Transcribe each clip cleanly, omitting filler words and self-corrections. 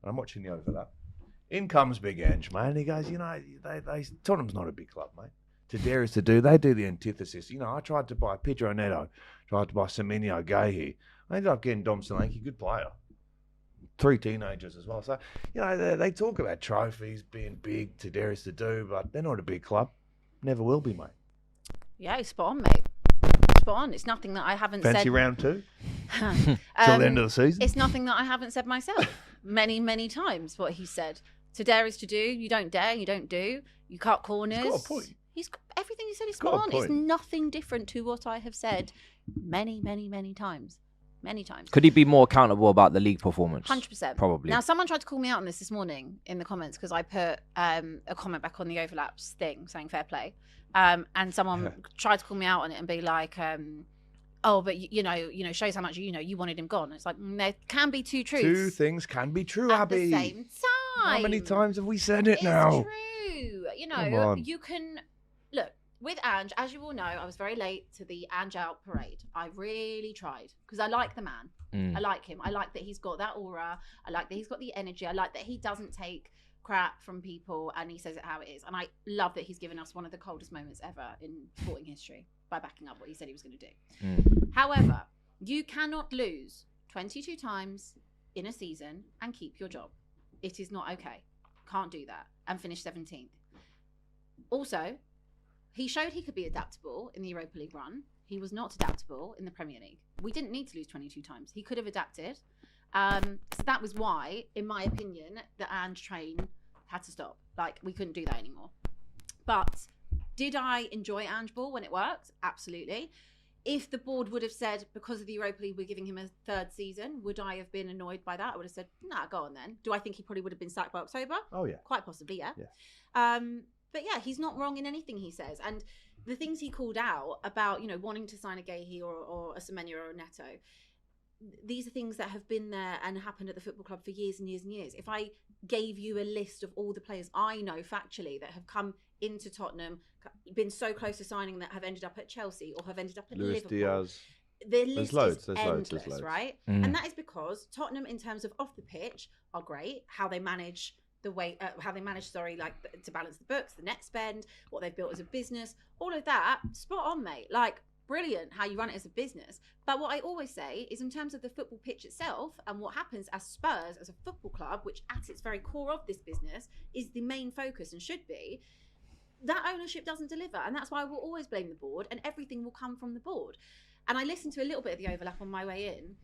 I'm watching the overlap. In comes Big Ange, mate, and he goes, Tottenham's not a big club, mate. To dare is to do, they do the antithesis. I tried to buy Pedro Neto, tried to buy Semenyo Gahey. I ended up getting Dom Solanke, good player. 3 teenagers as well. So, they talk about trophies being big, to dare is to do, but they're not a big club. Never will be, mate. Yeah, spot on, mate. Spot on. It's nothing that I haven't said. Fancy round 2? Till the end of the season? It's nothing that I haven't said myself many, many times, what he said. To dare is to do. You don't dare, you don't do. You cut corners. He's got a point. Everything he said is spot on. It's nothing different to what I have said many, many, many times. Many times. Could he be more accountable about the league performance? 100%. Probably. Now, someone tried to call me out on this morning in the comments because I put a comment back on the overlaps thing saying fair play. And someone tried to call me out on it and be like, oh, but shows how much you wanted him gone. It's like, there can be two truths. Two things can be true, at Abby. the same time. How many times have we said it now? It's true. You can look with Ange, as you all know, I was very late to the Ange out parade. I really tried because I like the man. I like him. I like that he's got that aura. I like that he's got the energy. I like that he doesn't take crap from people and he says it how it is. And I love that he's given us one of the coldest moments ever in sporting history by backing up what he said he was going to do. However, you cannot lose 22 times in a season and keep your job. It is not okay. Can't do that and finish 17th. Also, he showed he could be adaptable in the Europa League run. He was not adaptable in the Premier League. We didn't need to lose 22 times. He could have adapted. So that was why, in my opinion, the Ange train had to stop. We couldn't do that anymore. But did I enjoy Ange ball when it worked? Absolutely. If the board would have said, because of the Europa League, we're giving him a 3rd season, would I have been annoyed by that? I would have said, nah, go on then. Do I think he probably would have been sacked by October? Oh, yeah. Quite possibly, yeah. But yeah, he's not wrong in anything he says. And the things he called out about, wanting to sign a Gahey or a Semenyo or a Neto, these are things that have been there and happened at the football club for years and years and years. If I gave you a list of all the players I know factually that have come into Tottenham, been so close to signing that have ended up at Chelsea or have ended up at Liverpool. Diaz. The list is endless, there's loads. right? And that is because Tottenham, in terms of off the pitch, are great. How they manage to balance the books, the net spend, what they've built as a business, all of that, spot on, mate. Brilliant how you run it as a business. But what I always say is, in terms of the football pitch itself and what happens as Spurs, as a football club, which at its very core of this business is the main focus and should be, that ownership doesn't deliver. And that's why we'll always blame the board and everything will come from the board. And I listened to a little bit of the overlap on my way in,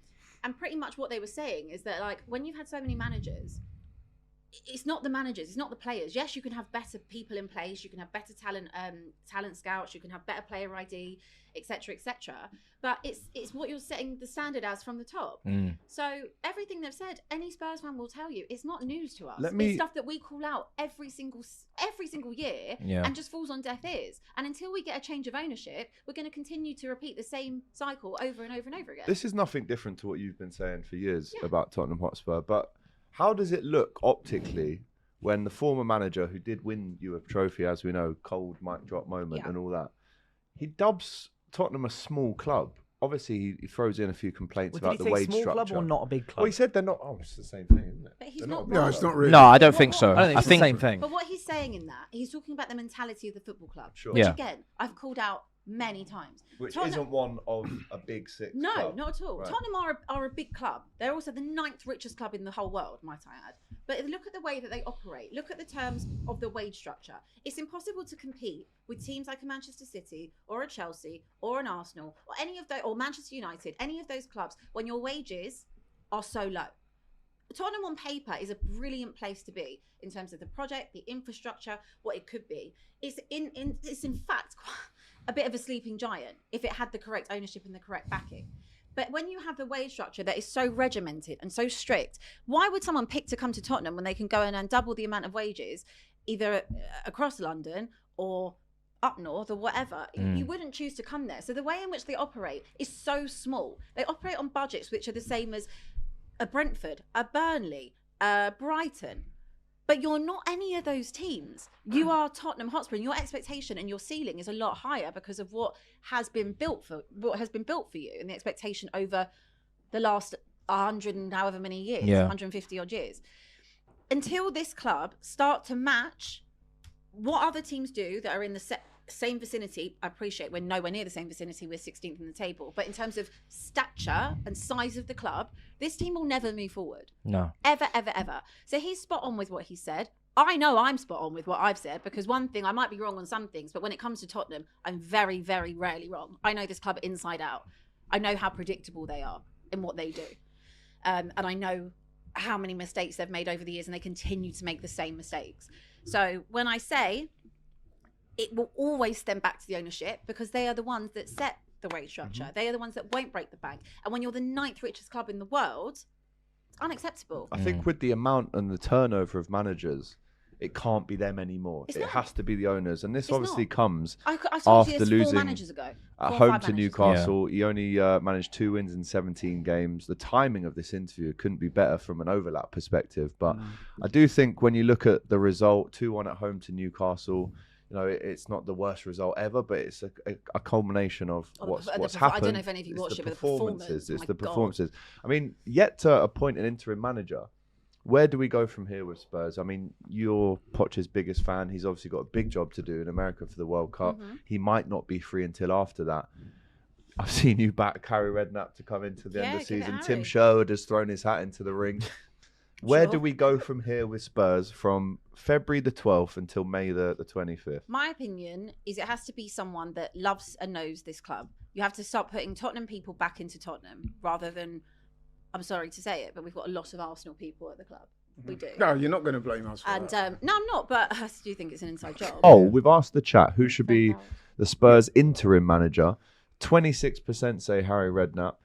and pretty much what they were saying is that, when you've had so many managers, it's not the managers, it's not the players. Yes, you can have better people in place, you can have better talent scouts, you can have better player ID, etc., but it's what you're setting the standard as from the top. So everything they've said, any Spurs fan will tell you, it's not news to us. It's stuff that we call out every single year, and just falls on deaf ears. And until we get a change of ownership, we're going to continue to repeat the same cycle over and over and over again. This is nothing different to what you've been saying for years about Tottenham Hotspur, but how does it look optically when the former manager, who did win you a trophy, as we know, cold mic drop moment and all that, he dubs Tottenham a small club? Obviously, he throws in a few complaints about the wage small structure. Club or not a big club? Well, he said they're not. Oh, it's the same thing, isn't it? But he's They're not a big wrong. No, it's not really. No, I don't think so. I don't think it's the same thing. But what he's saying in that, he's talking about the mentality of the football club. Sure. Which, again, I've called out many times. Which Tottenham isn't one of a big six No, club. not at all. Right. Tottenham are a big club. They're also the 9th richest club in the whole world, might I add. But look at the way that they operate. Look at the terms of the wage structure. It's impossible to compete with teams like a Manchester City or a Chelsea or an Arsenal or any of those, or Manchester United, any of those clubs, when your wages are so low. Tottenham on paper is a brilliant place to be in terms of the project, the infrastructure, what it could be. It's in fact a bit of a sleeping giant if it had the correct ownership and the correct backing. But when you have the wage structure that is so regimented and so strict, why would someone pick to come to Tottenham when they can go in and double the amount of wages either across London or up north or whatever? You wouldn't choose to come there. So the way in which they operate is so small. They operate on budgets which are the same as a Brentford, a Burnley, a Brighton. But you're not any of those teams. You are Tottenham Hotspur, and your expectation and your ceiling is a lot higher because of what has been built for you, and the expectation over the last 100 and however many years, 150 odd years. until this club start to match what other teams do that are in the same vicinity. I appreciate we're nowhere near the same vicinity. We're 16th in the table. But in terms of stature and size of the club, this team will never move forward. No. Ever, ever, ever. So he's spot on with what he said. I know I'm spot on with what I've said, because one thing, I might be wrong on some things, but when it comes to Tottenham, I'm very, very rarely wrong. I know this club inside out. I know how predictable they are in what they do. And I know how many mistakes they've made over the years, and they continue to make the same mistakes. So when I say it will always stem back to the ownership, because they are the ones that set the wage structure. They are the ones that won't break the bank. And when you're the 9th richest club in the world, it's unacceptable. I think with the amount and the turnover of managers, it can't be them anymore. It has to be the owners. And this obviously comes I told after you this losing 4 managers ago. at home to Newcastle. He only managed 2 wins in 17 games. The timing of this interview couldn't be better from an overlap perspective. But I do think when you look at the result, 2-1 at home to Newcastle, you know, it's not the worst result ever, but it's a culmination of what's happened. I don't know if any of you watched it, but the performances. It's the performances. I mean, yet to appoint an interim manager. Where do we go from here with Spurs? I mean, you're Poch's biggest fan. He's obviously got a big job to do in America for the World Cup. He might not be free until after that. I've seen you back Harry Redknapp to come into the end of the season. Tim Sherwood has thrown his hat into the ring. Where do we go from here with Spurs from February the 12th until May the 25th? My opinion is it has to be someone that loves and knows this club. You have to start putting Tottenham people back into Tottenham rather than, I'm sorry to say it, but we've got a lot of Arsenal people at the club. We do. No, you're not going to blame us for and that. No, I'm not, but I do think it's an inside job. Oh, we've asked the chat who should be the Spurs interim manager. 26% say Harry Redknapp,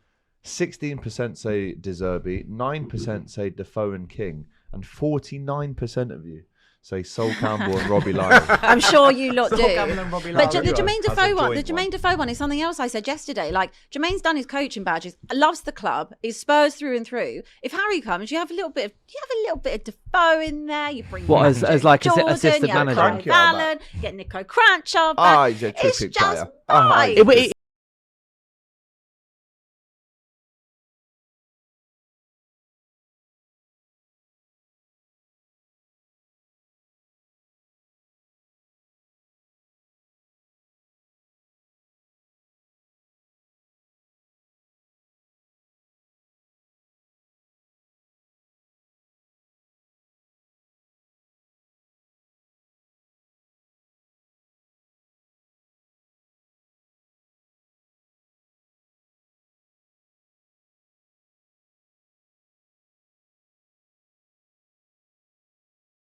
16% say De Zerbi, 9% say Defoe and King, and 49% of you say Sol Campbell and Robbie Lyle. I'm sure you lot do. But the Jermaine Defoe one is something else I said yesterday. Like, Jermaine's done his coaching badges, loves the club, is Spurs through and through. If Harry comes, you have a little bit of Defoe in there. You bring as like Jordan, assistant you have manager? Allen, get Nico Cranchard back. He's a It's terrific just player. fine.